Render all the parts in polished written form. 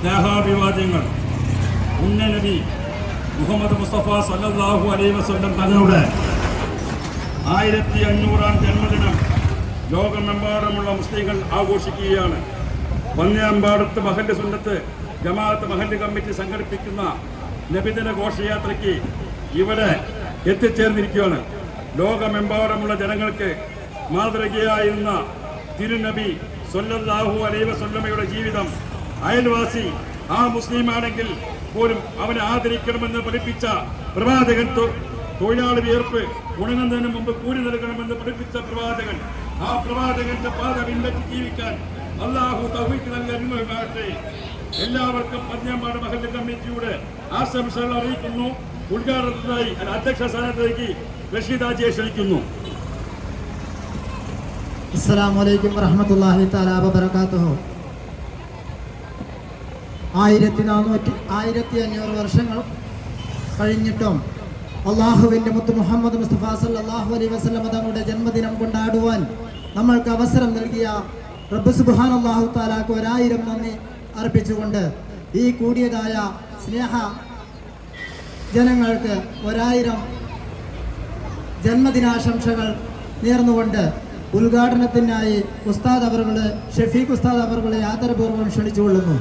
സ്നേഹാഭിവാദ്യങ്ങൾ നബി മുഹമ്മദ് മുസ്തഫ സല്ലല്ലാഹു അലൈഹി വസല്ലം തങ്ങളുടെ 1500-ാം ജന്മദിനം ലോകമെമ്പാടുമുള്ള മുസ്ലിങ്ങൾ ആഘോഷിക്കുകയാണ്. വന്യാമ്പാടത്ത് മഹല്ല് സുന്നത്ത് ജമാഅത്ത് മഹല്ല് കമ്മിറ്റി സംഘടിപ്പിക്കുന്ന നബിദിന ഘോഷയാത്രയ്ക്ക് ഇവിടെ എത്തിച്ചേർന്നിരിക്കുകയാണ്. ലോകമെമ്പാടുമുള്ള ജനങ്ങൾക്ക് മാതൃകയായിരുന്ന തിരുനബി സല്ലല്ലാഹു അലൈഹി വസല്ലമയുടെ ജീവിതം അയൽവാസി ആ മുസ്ലിമാണെങ്കിൽ പോലും അവനെ ആദരിക്കണമെന്ന് പഠിപ്പിച്ച പ്രവാചകൻ, തൊഴിലാളി വിയർപ്പ് ഉണങ്ങുന്നതിന് മുമ്പ് കൂലി നൽകണമെന്ന് പഠിപ്പിച്ച പ്രവാചകൻ, ആ പ്രവാചകന്റെ പാത പിൻപറ്റി ജീവിക്കാൻ അല്ലാഹു തൗഫീഖ് നൽകി അനുഗ്രഹിക്കട്ടെ. എല്ലാവർക്കും പന്ന്യാമ്പാട് മഹല്ല് കമ്മിറ്റിയുടെ ആശംസകൾ അറിയിക്കുന്നു. ഉദ്ഘാടനത്തിനായി അധ്യക്ഷ സ്ഥാനത്തേക്ക് റഷീദാജിയെ ക്ഷണിക്കുന്നു. അസ്സലാമു അലൈക്കും വറഹ്മത്തുള്ളാഹി തആല വബറകാതുഹു. 1500 വർഷങ്ങൾ കഴിഞ്ഞിട്ടും അള്ളാഹുവിൻ്റെ മുത്ത് മുഹമ്മദ് മുസ്തഫ സല്ലല്ലാഹു അലൈഹി വസല്ലം തങ്ങളുടെ ജന്മദിനം കൊണ്ടാടുവാൻ നമ്മൾക്ക് അവസരം നൽകിയ റബ്ബ് സുബ്ഹാനല്ലാഹു തആലാക്ക് 1000 നന്ദി അർപ്പിച്ചുകൊണ്ട് ഈ കൂടിയതായ സ്നേഹ ജനങ്ങൾക്ക് 1000 ജന്മദിനാശംസകൾ നേർന്നുകൊണ്ട് ഉദ്ഘാടനത്തിനായി ഉസ്താദ് അവറുകളെ, ഷഫീഖ് ഉസ്താദ് അവറുകളെ ആദരപൂർവ്വം ക്ഷണിച്ചുകൊള്ളുന്നു.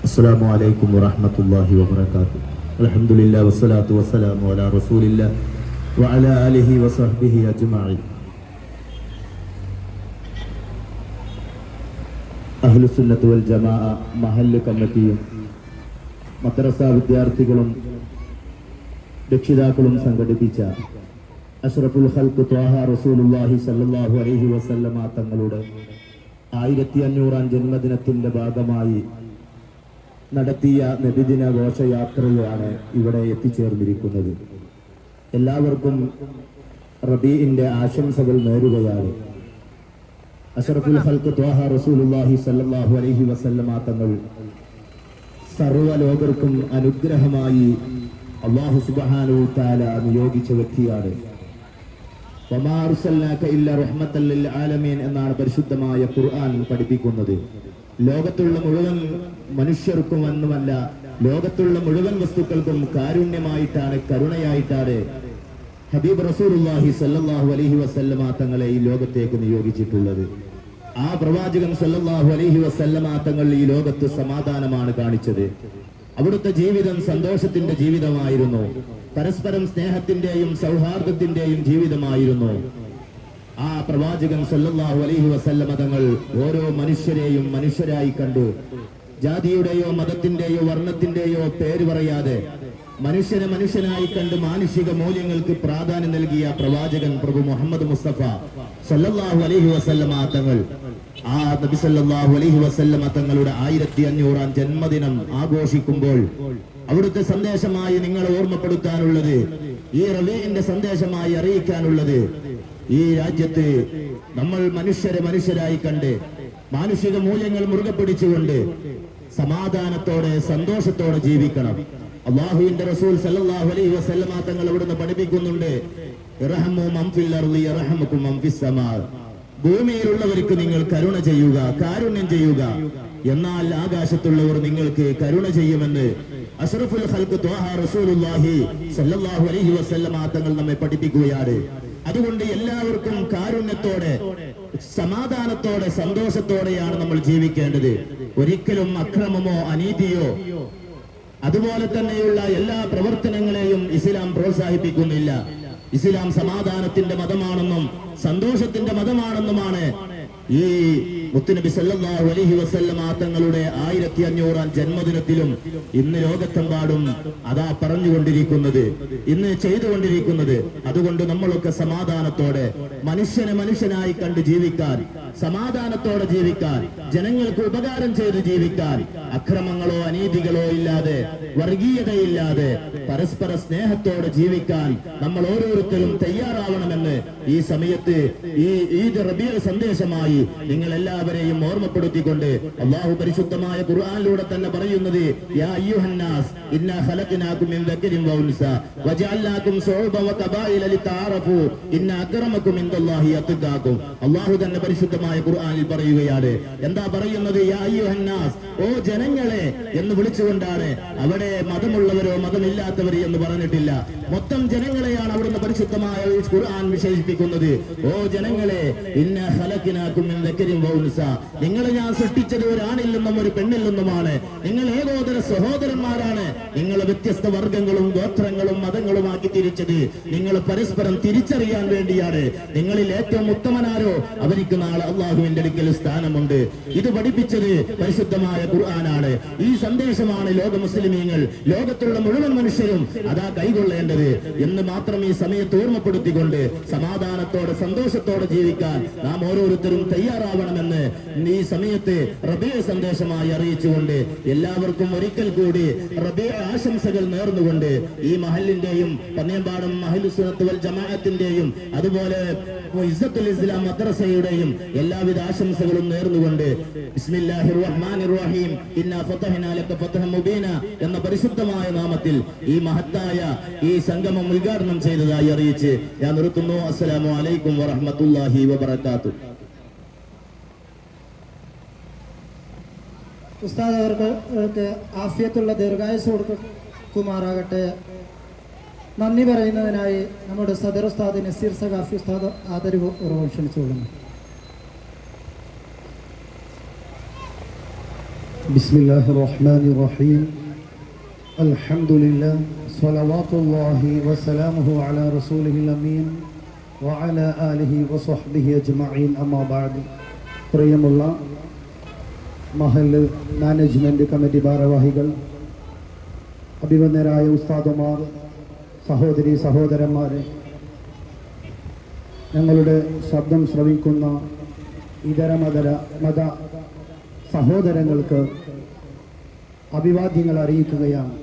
അസ്സലാമു അലൈക്കും വറഹ്മത്തുള്ളാഹി വബറകാതുഹു. അൽഹംദുലില്ലാഹി വസ്സലാത്തു വസ്സലാമു അലാ റസൂലില്ലാഹി വഅലാ ആലിഹി വസഹ്ബിഹി അജ്മഈൻ. അഹ്ലുസുന്നത്ത് വൽ ജമാഅ മഹല്ല് കമ്മിറ്റിയും മദ്രസ വിദ്യാർത്ഥികളും രക്ഷിതാക്കളും സംഘടിപ്പിച്ച അഷ്റഫുൽ ഖൽഖ് ത്വാഹ റസൂലുള്ളാഹി സ്വല്ലല്ലാഹു അലൈഹി വസല്ലമ തങ്ങളുടെ 1500-ാം ജന്മദിനത്തിന്റെ ഭാഗമായി നടത്തിയ നബിദിന ഘോഷയാത്രയാണ് ഇവിടെ എത്തിച്ചേർന്നിരിക്കുന്നത്. എല്ലാവർക്കും റബീഇന്റെ ആശംസകൾ നേരുകയാണ്. അഷ്റഫുൽ ഖൽഖ് ത്വാഹ റസൂലുള്ളാഹി സ്വല്ലല്ലാഹു അലൈഹി വസല്ലമ തങ്ങൾ സർവ്വലോകർക്കും അനുഗ്രഹമായി അല്ലാഹു സുബ്ഹാനഹു തആല നിയോഗിച്ച വ്യക്തിയാണ്. വമാ അർസൽനാക ഇല്ലാ റഹ്മത്തൽ ലിൽ ആലമീൻ എന്നാണ് പരിശുദ്ധമായ ഖുർആൻ പഠിപ്പിക്കുന്നത്. ലോകത്തുള്ള മുഴുവൻ മനുഷ്യർക്കും ഒന്നുമല്ല, ലോകത്തുള്ള മുഴുവൻ വസ്തുക്കൾക്കും കാരുണ്യമായിട്ടാണ്, കരുണയായിട്ടാണ് ഹബീബ് റസൂലുള്ളാഹി സ്വല്ലല്ലാഹു അലൈഹി വസല്ലമ തങ്ങളെ ഈ ലോകത്തേക്ക് നിയോഗിച്ചിട്ടുള്ളത്. ആ പ്രവാചകൻ സ്വല്ലല്ലാഹു അലൈഹി വസല്ലമ തങ്ങൾ ഈ ലോകത്ത് സമാധാനമാണ് കാണിച്ചത്. അവിടുത്തെ ജീവിതം സന്തോഷത്തിന്റെ ജീവിതമായിരുന്നു, പരസ്പരം സ്നേഹത്തിന്റെയും സൗഹാർദ്ദത്തിന്റെയും ജീവിതമായിരുന്നു. ആ പ്രവാചകൻ സല്ലല്ലാഹു അലൈഹി വസല്ലമ തങ്ങൾ ഓരോ മനുഷ്യരെയും മനുഷ്യരായി കണ്ടു. ജാതിയുടെയോ മതത്തിന്റെയോ വർണ്ണത്തിന്റെയോ പേര് പറയാതെ മനുഷ്യനെ മനുഷ്യനായി കണ്ട് മാനുഷിക മൂല്യങ്ങൾക്ക് പ്രാധാന്യം നൽകിയ പ്രവാചകൻ പ്രഭു മുഹമ്മദ് മുസ്തഫ സല്ലല്ലാഹു അലൈഹി വസല്ലമ തങ്ങൾ, ആ നബി സല്ലല്ലാഹു അലൈഹി വസല്ലമ തങ്ങളുടെ 1500-ാം ജന്മദിനം ആഘോഷിക്കുമ്പോൾ അവിടുത്തെ സന്ദേശമായി നിങ്ങളെ ഓർമ്മപ്പെടുത്താനുള്ളത്, ഈ റബീഇന്റെ സന്ദേശമായി അറിയിക്കാനുള്ളത്, ഈ രാജ്യത്ത് നമ്മൾ മനുഷ്യരെ മനുഷ്യരായി കണ്ട് മാനുഷിക മൂല്യങ്ങൾ മുറുകെ പിടിച്ചുകൊണ്ട് സമാധാനത്തോടെ സന്തോഷത്തോടെ ജീവിക്കണം. അല്ലാഹുവിന്റെ റസൂൽ സല്ലല്ലാഹു അലൈഹി വസല്ലമ തങ്ങൾ അവിടുന്ന് പഠിപ്പിക്കുന്നുണ്ട്, ഇർഹമു മൻ ഫിൽ അർളി യർഹമുകും മൻ ഫിസ് സമാ. ഭൂമിയിലുള്ളവർക്ക് നിങ്ങൾ കരുണ ചെയ്യുക, കാരുണ്യം ചെയ്യുക, എന്നാൽ ആകാശത്തുള്ളവർ നിങ്ങൾക്ക് കരുണ ചെയ്യുമെന്ന് അഷ്റഫുൽ ഖൽഖ് ത്വാഹ റസൂലുള്ളാഹി സ്വല്ലല്ലാഹു അലൈഹി വസല്ലമ തങ്ങൾ നമ്മെ പഠിപ്പിക്കുകയാണ്. അതുകൊണ്ട് എല്ലാവർക്കും കാരുണ്യത്തോടെ സമാധാനത്തോടെ സന്തോഷത്തോടെയാണ് നമ്മൾ ജീവിക്കേണ്ടത്. ഒരിക്കലും അക്രമമോ അനീതിയോ അതുപോലെ തന്നെയുള്ള എല്ലാ പ്രവർത്തനങ്ങളെയും ഇസ്ലാം പ്രോത്സാഹിപ്പിക്കുന്നില്ല. ഇസ്ലാം സമാധാനത്തിന്റെ മതമാണെന്നും സന്തോഷത്തിന്റെ മതമാണെന്നുമാണ് ഈ മുത്തുനബി സല്ലല്ലാഹു അലൈഹി വസല്ലമ തങ്ങളുടെ 1500-ാം ജന്മദിനത്തിലും ഇന്ന് ലോകത്തെമ്പാടും അതാ പറഞ്ഞുകൊണ്ടിരിക്കുന്നത്, ഇന്ന് ചെയ്തുകൊണ്ടിരിക്കുന്നത്. അതുകൊണ്ട് നമ്മളൊക്കെ സമാധാനത്തോടെ മനുഷ്യനെ മനുഷ്യനായി കണ്ട് ജീവിക്കാൻ, സമാധാനത്തോടെ ജീവിക്കാൻ, ജനങ്ങൾക്ക് ഉപകാരം ചെയ്ത് ജീവിക്കാൻ, അക്രമങ്ങളോ അനീതികളോ ഇല്ലാതെ, വർഗീയതയില്ലാതെ പരസ്പര സ്നേഹത്തോടെ ജീവിക്കാൻ നമ്മൾ ഓരോരുത്തരും തയ്യാറാവണമെന്ന് ഈ സമയത്ത് ഈ ഈദ് റബീഉ സന്ദേശമായി നിങ്ങൾ എല്ലാവരെയും ഓർമ്മപ്പെടുത്തിക്കൊണ്ട് അല്ലാഹു പരിശുദ്ധമായ ഖുർആനിലൂടെ തന്നെ പറയുന്നത്, യാ അയ്യുഹന്നാസ് ഇന്നാ ഖലഖനാകും മിൻ ദക്കരിൻ വ ഉൻസ വജഅൽനാകും ശുഉബൻ വ ഖബായില ലിതഅറഫു ഇന്ന അക്രമകും ഇൻദല്ലാഹി അത്ഖാകും. അല്ലാഹു തന്നെ പരിശുദ്ധമായ പരിശുദ്ധമായ ഖുർആനിൽ പറയുകയാണ്. എന്താ പറയുന്നത്? യാ അയ്യുഹന്നാസ്, ഓ ജനങ്ങളെ എന്ന് വിളിച്ചുകൊണ്ടാണ്. അവിടെ മതമുള്ളവരോ മതമില്ലാത്തവരോ എന്ന് പറഞ്ഞിട്ടില്ല. മൊത്തം ജനങ്ങളെയാണ് അവിടുന്ന് പരിശുദ്ധമായ ഖുർആൻ വിശേഷിപ്പിക്കുന്നത്. ഓ ജനങ്ങളെ, ഇന്നാ ഖലഖനാകും മിൻ ദക്കരിൻ വ ഉൻസ, നിങ്ങളെ ഞാൻ സൃഷ്ടിച്ചത് ഒരാണിൽ നിന്നും ഒരു പെണ്ണിൽ നിന്നുമാണ്. നിങ്ങൾ ഏകോദര സഹോദരന്മാരാണ്. നിങ്ങൾ വ്യത്യസ്ത വർഗങ്ങളും ഗോത്രങ്ങളും മതങ്ങളുമാക്കി തിരിച്ചത് നിങ്ങൾ പരസ്പരം തിരിച്ചറിയാൻ വേണ്ടിയാണ്. നിങ്ങളിൽ ഏറ്റവും ഉത്തമനാരോ അവർക്ക് നാളെ അള്ളാഹുവിന്റെ അടുക്കൽ സ്ഥാനമുണ്ട്. ഇത് പഠിപ്പിച്ചത് പരിശുദ്ധമായ ഖുർആനാണ്. ഈ സന്ദേശമാണ് ലോക മുസ്ലിമീങ്ങൾ, ലോകത്തുള്ള മുഴുവൻ മനുഷ്യരും അതാ കൈകൊള്ളേണ്ടത് എന്ന് മാത്രം ഈ സമയത്ത് ഓർമ്മപ്പെടുത്തിക്കൊണ്ട് സമാധാനത്തോടെ സന്തോഷത്തോടെ ജീവിക്കാൻ നാം ഓരോരുത്തരും തയ്യാറാവണമെന്ന് ഈ സമയത്ത് റബീഅ് സന്ദേശമായി അറിയിച്ചുകൊണ്ട് എല്ലാവർക്കും ഒരിക്കൽ കൂടി റബീഅ് ആശംസകൾ നേർന്നുകൊണ്ട് ഈ മഹലിന്റെയും പന്നിയമ്പാടം അഹ്ലുസ് സുന്നത്ത് വൽ ജമാഅത്തിന്റെയും അതുപോലെ ഇസ്സത്തുൽ ഇസ്ലാം മദ്രസയുടെയും എല്ലാവിധ ആശംസകളും നേർന്നുകൊണ്ട് ബിസ്മില്ലാഹിർ റഹ്മാനിർ റഹീം ഇന്നാ ഫതഹ്നാ ലക ഫതഹൻ മുബീന എന്ന പരിശുദ്ധമായ നാമത്തിൽ ഈ മഹത്തായ ഈ സംഗമം ഉദ്ഘാടനം ചെയ്തതായി അറിയിച്ച് ഞാൻ നിർത്തുന്നു. അസ്സലാമു അലൈക്കും വറഹ്മത്തുള്ളാഹി വബറകാതുഹു. ഉസ്താദ് അവർക്ക് ആഫിയത്തുള്ള ദീർഘായുസ് കൊടുക്കുമാറാകട്ടെ. നന്ദി പറയുന്നതിനായി നമ്മുടെ സദർ ഉസ്താദ് നസീർ സഖാഫി ഉസ്താദ് ആദരവ് ഉറവം ക്ഷണിച്ചുകൊള്ളുന്നു. ബിസ്മില്ലാഹിർ റഹ്മാനിർ റഹീം. അൽഹംദുലില്ലാഹ് സ്വലവാത്തുല്ലാഹി വസലാമുഹു അലാ റസൂലിഹിൽ അമീൻ വഅലാ ആലിഹി വസ്വഹ്ബിഹി അജ്മഈൻ. അമ്മാ ബഅദ്. പ്രിയമുള്ള മഹല്ല് മാനേജ്മെന്റ് കമ്മിറ്റി ഭാരവാഹികൾ, അഭിവന്ദരായ ഉസ്താദുമാർ, സഹോദരി സഹോദരന്മാരെ, ഞങ്ങളുടെ ശബ്ദം ശ്രവിക്കുന്ന ഇതര മത സഹോദരങ്ങൾക്ക് അഭിവാദ്യങ്ങൾ അറിയിക്കുകയാണ്.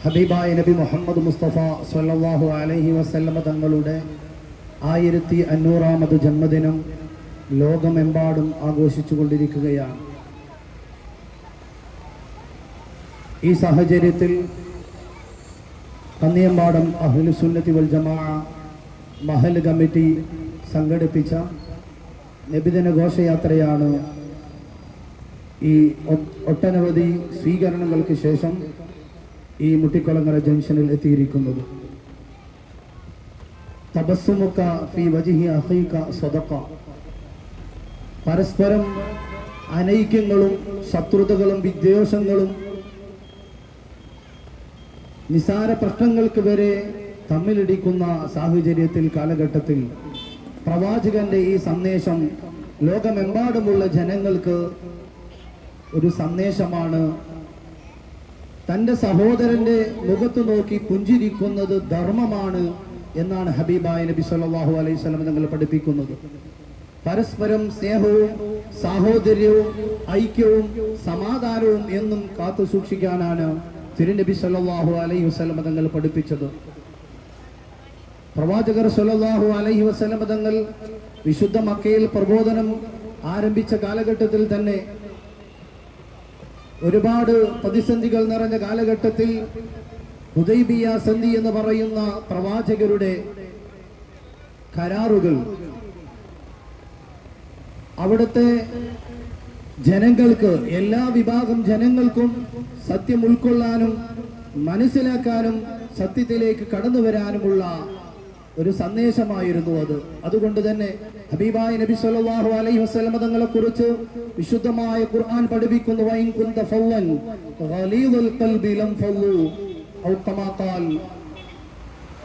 ഹബീബായ നബി മുഹമ്മദ് മുസ്തഫ സ്വല്ലല്ലാഹു അലൈഹി വസല്ലമ തങ്ങളുടെ 1500ാമത് ജന്മദിനം ലോകമെമ്പാടും ആഘോഷിച്ചു കൊണ്ടിരിക്കുകയാണ്. ഈ സാഹചര്യത്തിൽ പന്നിയമ്പാടം അഹ്ലുസ് സുന്നത്തി വൽ ജമാഅ മഹൽ കമ്മിറ്റി സംഘടിപ്പിച്ച നബിദിന ഘോഷയാത്രയാണ് ഈ ഒട്ടനവധി സ്വീകരണങ്ങൾക്ക് ശേഷം ഈ മുട്ടിക്കുളങ്ങര ജംഗ്ഷനിൽ എത്തിയിരിക്കുന്നത്. തബസ്സുമുക ഫീ വജ്ഹി അഖീക സദഖ. പരസ്പരം അനൈക്യങ്ങളും ശത്രുതകളും വിദ്വേഷങ്ങളും നിസാര പ്രശ്നങ്ങൾക്ക് വരെ തമ്മിലിടിക്കുന്ന സാഹചര്യത്തിൽ കാലഘട്ടത്തിൽ പ്രവാചകന്റെ ഈ സന്ദേശം ലോകമെമ്പാടുമുള്ള ജനങ്ങൾക്ക് ഒരു സന്ദേശമാണ്. തൻ്റെ സഹോദരന്റെ മുഖത്ത് നോക്കി പുഞ്ചിരിക്കുന്നത് ധർമ്മമാണ് എന്നാണ് ഹബീബായ നബി സല്ലല്ലാഹു അലൈഹി വസല്ലം തങ്ങൾ പഠിപ്പിക്കുന്നത്. പരസ്പരം സ്നേഹവും സാഹോദര്യവും ഐക്യവും സമാധാനവും എന്നും കാത്തു സൂക്ഷിക്കാനാണ് തിരുനബി സല്ലല്ലാഹു അലൈഹി വസല്ലം തങ്ങൾ പഠിപ്പിച്ചത്. പ്രവാചകർ സല്ലല്ലാഹു അലൈഹി വസല്ലം തങ്ങൾ വിശുദ്ധ മക്കയിൽ പ്രബോധനം ആരംഭിച്ച കാലഘട്ടത്തിൽ തന്നെ ഒരുപാട് പ്രതിസന്ധികൾ നിറഞ്ഞ കാലഘട്ടത്തിൽ ഹുദൈബിയ സന്ധി എന്ന് പറയുന്ന പ്രവാചകരുടെ കരാറുകൾ അവിടുത്തെ ജനങ്ങൾക്ക്, എല്ലാ വിഭാഗം ജനങ്ങൾക്കും സത്യം ഉൾക്കൊള്ളാനും മനസ്സിലാക്കാനും സത്യത്തിലേക്ക് കടന്നു വരാനുമുള്ള ഒരു സന്ദേശമായിരുന്നു അത്. അതുകൊണ്ട് തന്നെ ഹബീബായ നബി സല്ലല്ലാഹു അലൈഹി വസല്ലം തങ്ങളെ കുറിച്ച് വിശുദ്ധമായ ഖുർആൻ പഠിപ്പിക്കുന്നു. വഇൻ കുന്ത ഫവ്വൻ ഗലീദുൽ ഖൽബി ലം ഫല്ലു ഔ കമാ ഖാൽ.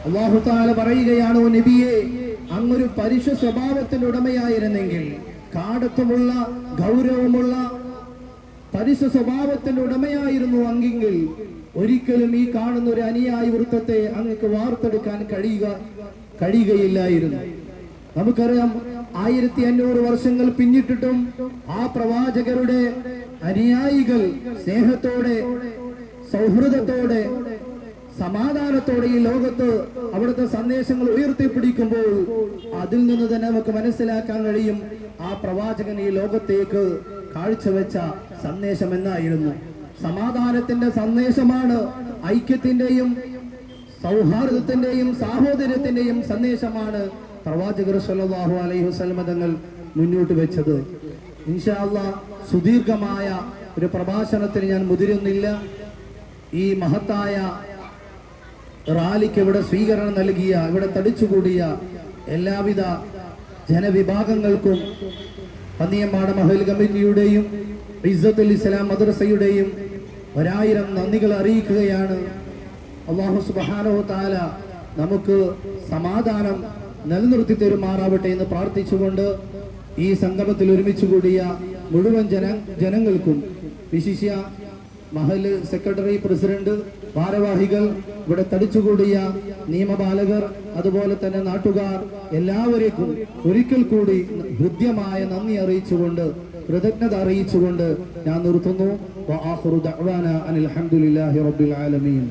അല്ലാഹു തആല പറയുകയാണ്, ഓ നബിയേ, അങ്ങൊരു പരുഷ സ്വഭാവത്തിന്റെ ഉടമയായിരുന്നെങ്കിൽ, കാടത്വമുള്ള ഗൗരവമുള്ള പരുഷ സ്വഭാവത്തിന്റെ ഉടമയായിരുന്നു അങ്കെങ്കിൽ ഒരിക്കലും ഈ കാണുന്ന ഒരു അനുയായി വൃത്തത്തെ അങ്ങക്ക് വാർത്തെടുക്കാൻ കഴിയുകയില്ലായിരുന്നു. നമുക്കറിയാം, 1500 വർഷങ്ങൾ പിന്നിട്ടിട്ടും ആ പ്രവാചകരുടെ അനുയായികൾ സ്നേഹത്തോടെ, സൗഹൃദത്തോടെ, സമാധാനത്തോടെ ഈ ലോകത്ത് അവിടുത്തെ സന്ദേശങ്ങൾ ഉയർത്തിപ്പിടിക്കുമ്പോൾ അതിൽ നിന്ന് തന്നെ നമുക്ക് മനസ്സിലാക്കാൻ കഴിയും ആ പ്രവാചകൻ ഈ ലോകത്തേക്ക് കാഴ്ചവെച്ച സന്ദേശം എന്നായിരുന്നു. സമാധാനത്തിന്റെ സന്ദേശമാണ്, ഐക്യത്തിന്റെയും സൗഹാർദ്ദത്തിന്റെയും സാഹോദര്യത്തിന്റെയും സന്ദേശമാണ് പ്രവാചകർ സല്ലല്ലാഹു അലൈഹി വസല്ലം തങ്ങൾ മുന്നോട്ട് വെച്ചത്. ഇൻഷാ അല്ലാഹ് സുദീർഘമായ ഒരു പ്രഭാഷണത്തിന് ഞാൻ മുതിരുന്നില്ല. ഈ മഹത്തായ റാലിക്ക് ഇവിടെ സ്വീകരണം നൽകിയ, ഇവിടെ തടിച്ചുകൂടിയ എല്ലാവിധ ജനവിഭാഗങ്ങൾക്കും പന്നിയമ്പാട മഹൽ കമ്മിറ്റിയുടെയും ഇസ്സത്തുൽ ഇസ്ലാം മദ്രസയുടെയും 1000 നന്ദികൾ അറിയിക്കുകയാണ്. അല്ലാഹു സുബ്ഹാനഹു തആല നമുക്ക് സമാധാനം നിലനിർത്തി തരുമാറാവട്ടെ എന്ന് പ്രാർത്ഥിച്ചുകൊണ്ട് ഈ സംഗമത്തിൽ ഒരുമിച്ച് കൂടിയ മുഴുവൻ ജനങ്ങൾക്കും, വിശിഷ്യ മഹല് സെക്രട്ടറി, പ്രസിഡന്റ്, ഭാരവാഹികൾ, ഇവിടെ തടിച്ചുകൂടിയ നിയമപാലകർ, അതുപോലെ തന്നെ നാട്ടുകാർ എല്ലാവരേക്കും ഒരിക്കൽ കൂടി ഹൃദ്യമായ നന്ദി അറിയിച്ചുകൊണ്ട്, കൃതജ്ഞത അറിയിച്ചുകൊണ്ട് ഞാൻ നിർത്തുന്നു. വആഖിറു ദഅ്വാനാ അനിൽ ഹംദുലില്ലാഹി റബ്ബിൽ ആലമീൻ.